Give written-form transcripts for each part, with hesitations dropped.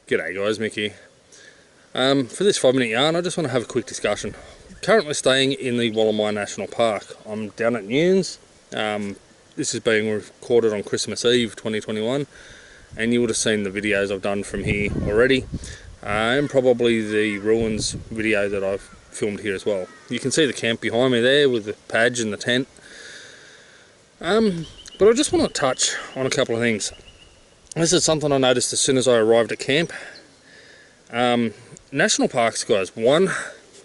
G'day guys, Mick here. For this 5-minute yarn, I just want to have a quick discussion. Currently staying in the Wallamai National Park. I'm down at Nunes. This is being recorded on Christmas Eve 2021, and you would have seen the videos I've done from here already, and probably the ruins video that I've filmed here as well. You can see the camp behind me there with the Paj and the tent. But I just want to touch on a couple of things. This is something I noticed as soon as I arrived at camp. National parks, guys, one,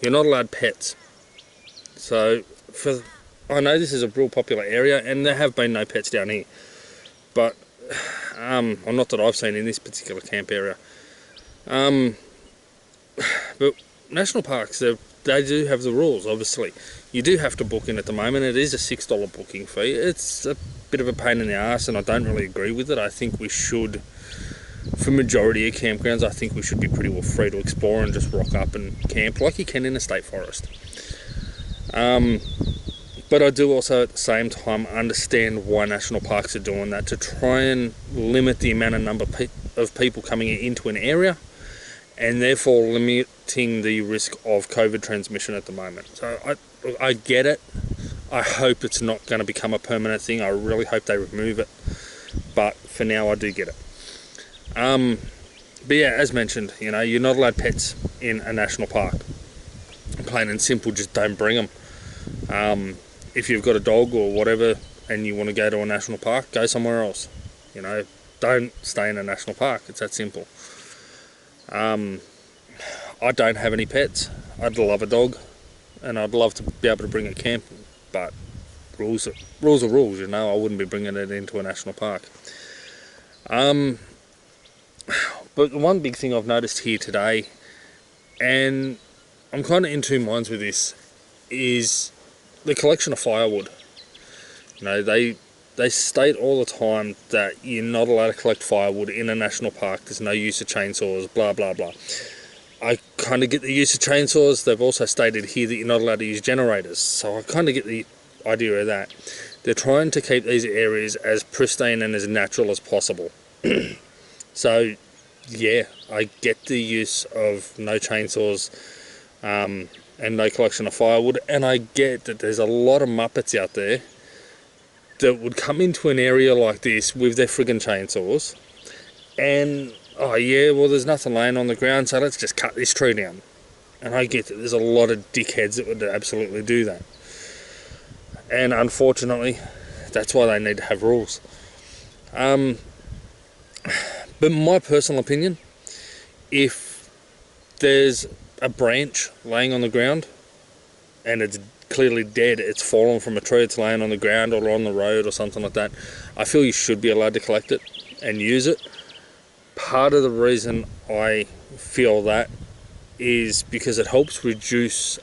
you're not allowed pets. So I know this is a real popular area and there have been no pets down here, but not that I've seen in this particular camp area. But national parks, they do have the rules. Obviously you do have to book in at the moment. It is a $6 booking fee. It's a bit of a pain in the ass, and I don't really agree with it. I think we should, for majority of campgrounds, I think we should be pretty well free to explore and just rock up and camp like you can in a state forest. But I do also at the same time understand why national parks are doing that, to try and limit the amount of number of people coming into an area, and therefore limiting the risk of COVID transmission at the moment. So I get it. I hope it's not going to become a permanent thing. I really hope they remove it. But for now, I do get it. But yeah, as mentioned, you know, you're not allowed pets in a national park. Plain and simple, just don't bring them. If you've got a dog or whatever and you want to go to a national park, go somewhere else. You know, don't stay in a national park. It's that simple. I don't have any pets. I'd love a dog, and I'd love to be able to bring it camping, but rules are rules, you know. I wouldn't be bringing it into a national park. But one big thing I've noticed here today, and I'm kind of in two minds with this, is the collection of firewood. You know, they state all the time that you're not allowed to collect firewood in a national park. There's no use of chainsaws, blah blah blah. I kind of get the use of chainsaws. They've also stated here that you're not allowed to use generators, so I kind of get the idea of that. They're trying to keep these areas as pristine and as natural as possible. So yeah, I get the use of no chainsaws and no collection of firewood, and I get that there's a lot of muppets out there that would come into an area like this with their friggin' chainsaws and, oh yeah, well there's nothing laying on the ground, so let's just cut this tree down. And I get that there's a lot of dickheads that would absolutely do that, and unfortunately that's why they need to have rules. But my personal opinion, if there's a branch laying on the ground and it's clearly dead, it's fallen from a tree, it's laying on the ground or on the road or something like that, I feel you should be allowed to collect it and use it. Part of the reason I feel that is because it helps reduce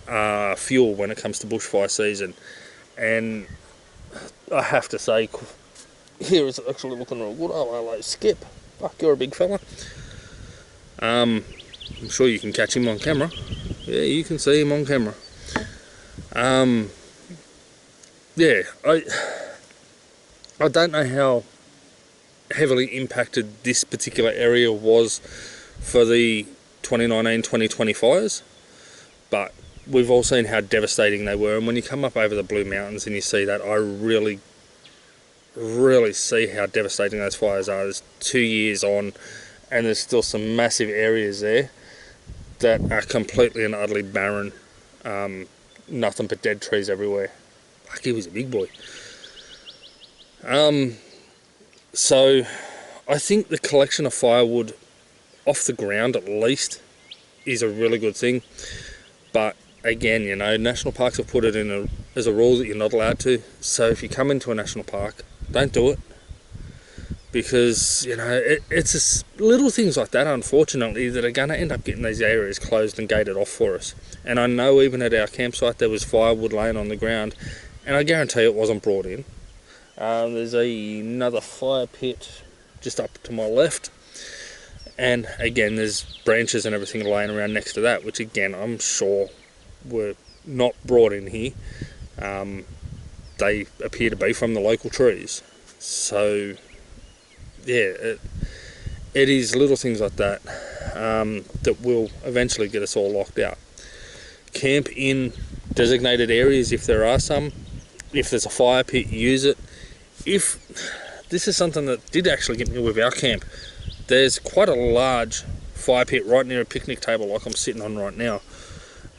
fuel when it comes to bushfire season. And I have to say, here it's actually looking real good. Oh, hello, Skip. Fuck, you're a big fella. I'm sure you can catch him on camera. Yeah, you can see him on camera. Yeah, I don't know how heavily impacted this particular area was for the 2019-2020 fires, but we've all seen how devastating they were, and when you come up over the Blue Mountains and you see that, I really see how devastating those fires are. There's 2 years on and there's still some massive areas there that are completely and utterly barren. Nothing but dead trees everywhere. Fuck, he was a big boy. So I think the collection of firewood off the ground at least is a really good thing. But again, you know, national parks have put it in as a rule that you're not allowed to. So if you come into a national park, don't do it. Because, you know, it's just little things like that, unfortunately, that are going to end up getting these areas closed and gated off for us. And I know even at our campsite there was firewood laying on the ground, and I guarantee it wasn't brought in. There's another fire pit just up to my left, and again there's branches and everything laying around next to that, which again I'm sure were not brought in here. They appear to be from the local trees. So yeah, it is little things like that. that will eventually get us all locked out. Camp in designated areas if there are some. If there's a fire pit, use it. If this is something that did actually get me with our camp, there's quite a large fire pit right near a picnic table like I'm sitting on right now.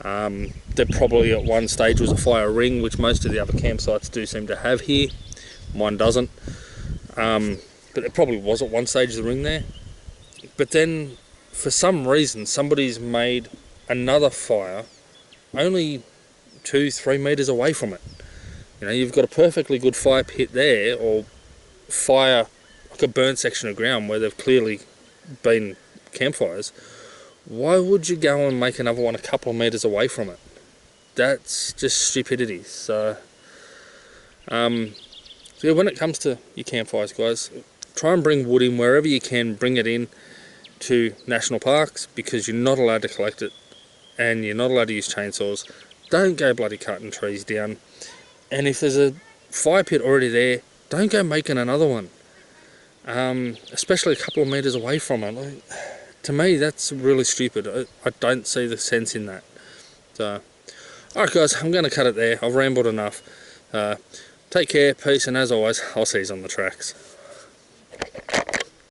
There probably at one stage was a fire ring, which most of the other campsites do seem to have here. Mine doesn't. But it probably was at one stage the ring there. But then for some reason somebody's made another fire only 2-3 meters away from it. You know, you've got a perfectly good fire pit there, or fire, like a burnt section of ground where they've clearly been campfires. Why would you go and make another one a couple of meters away from it? That's just stupidity. So yeah, when it comes to your campfires, guys, try and bring wood in wherever you can. Bring it in to national parks, because you're not allowed to collect it and you're not allowed to use chainsaws. Don't go bloody cutting trees down. And if there's a fire pit already there, don't go making another one, especially a couple of meters away from it. Like, to me, that's really stupid. I don't see the sense in that. So, alright guys, I'm going to cut it there. I've rambled enough. Take care, peace, and as always, I'll see you on the tracks.